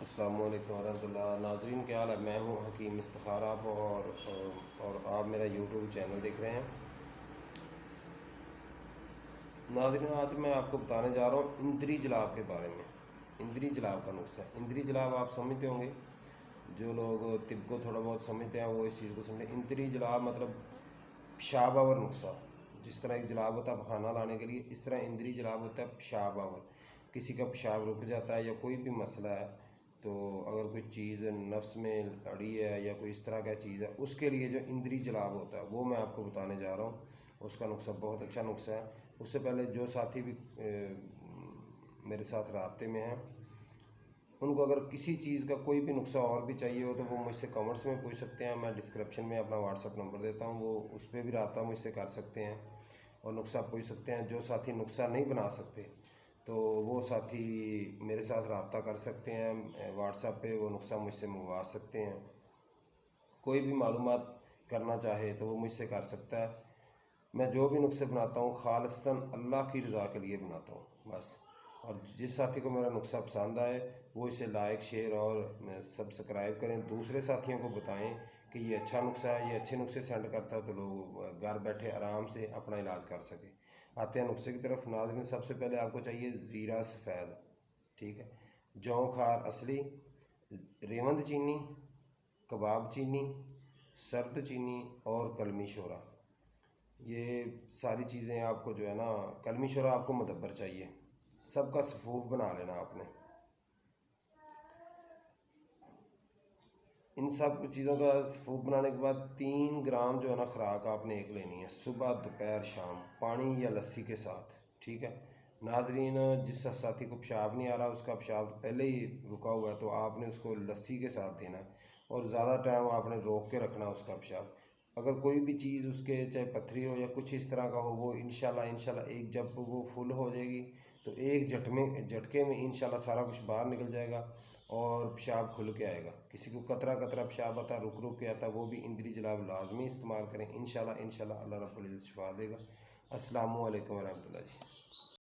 السلام علیکم ورحمۃ اللہ ناظرین، کیا حال ہے؟ میں ہوں حکیم استخار آپ اور آپ میرا یوٹیوب چینل دیکھ رہے ہیں۔ ناظرین، آج میں آپ کو بتانے جا رہا ہوں اندری جلاب کے بارے میں۔ اندری جلاب کا نسخہ، اندری جلاب آپ سمجھتے ہوں گے، جو لوگ طب کو تھوڑا بہت سمجھتے ہیں وہ اس چیز کو سمجھیں۔ اندری جلاب مطلب پیشاب آور نسخہ۔ جس طرح ایک جلاب ہوتا ہے کھانا لانے کے لیے، اس طرح اندری جلاب ہوتا ہے پیشاب آور۔ کسی کا پیشاب رک جاتا ہے یا کوئی بھی مسئلہ ہے، تو اگر کوئی چیز نفس میں اڑی ہے یا کوئی اس طرح کا چیز ہے، اس کے لیے جو اندری جلاب ہوتا ہے وہ میں آپ کو بتانے جا رہا ہوں۔ اس کا نسخہ بہت اچھا نسخہ ہے۔ اس سے پہلے جو ساتھی بھی میرے ساتھ رابطے میں ہیں، ان کو اگر کسی چیز کا کوئی بھی نسخہ اور بھی چاہیے ہو تو وہ مجھ سے کمنٹس میں پوچھ سکتے ہیں۔ میں ڈسکرپشن میں اپنا واٹس ایپ نمبر دیتا ہوں، وہ اس پہ بھی رابطہ مجھ سے کر سکتے ہیں اور نسخہ پوچھ سکتے ہیں۔ جو ساتھی نسخہ نہیں بنا سکتے تو وہ ساتھی میرے ساتھ رابطہ کر سکتے ہیں، واٹس ایپ پہ وہ نسخہ مجھ سے منگوا سکتے ہیں۔ کوئی بھی معلومات کرنا چاہے تو وہ مجھ سے کر سکتا ہے۔ میں جو بھی نسخے بناتا ہوں خالصتاً اللہ کی رضا کے لیے بناتا ہوں بس۔ اور جس ساتھی کو میرا نسخہ پسند آئے وہ اسے لائک، شیئر اور سبسکرائب کریں، دوسرے ساتھیوں کو بتائیں کہ یہ اچھا نسخہ ہے، یہ اچھے نسخے سینڈ کرتا ہے تو لوگ گھر بیٹھے آرام سے اپنا علاج کر سکیں۔ آتے ہیں نسخے کی طرف۔ ناظرین، سب سے پہلے آپ کو چاہیے زیرہ سفید، ٹھیک ہے، جوں کھار اصلی، ریوند چینی، کباب چینی، سرد چینی اور کلمی شورا۔ یہ ساری چیزیں آپ کو جو ہے نا، کلمی شورا آپ کو مدبر چاہیے۔ سب کا صفوف بنا لینا آپ نے۔ ان سب چیزوں کا صفوف بنانے کے بعد 3 گرام جو ہے نا خوراک آپ نے ایک لینی ہے، صبح دوپہر شام، پانی یا لسی کے ساتھ، ٹھیک ہے۔ ناظرین، جس ساتھی کو پیشاب نہیں آ رہا، اس کا پیشاب پہلے ہی رکا ہوا ہے، تو آپ نے اس کو لسی کے ساتھ دینا ہے اور زیادہ ٹائم آپ نے روک کے رکھنا اس کا پیشاب۔ اگر کوئی بھی چیز اس کے چاہے پتھری ہو یا کچھ اس طرح کا ہو، وہ انشاءاللہ ایک جب وہ فل ہو جائے گی تو ایک جھٹکے میں انشاءاللہ سارا کچھ باہر نکل جائے گا اور پیشاب کھل کے آئے گا۔ کسی کو قطرہ قطرہ پیشاب آتا ہے، رک کے آتا ہے، وہ بھی اندری جلاب لازمی استعمال کریں۔ انشاءاللہ اللہ رب العزت شفا دے گا۔ السلام علیکم ورحمۃ اللہ جی۔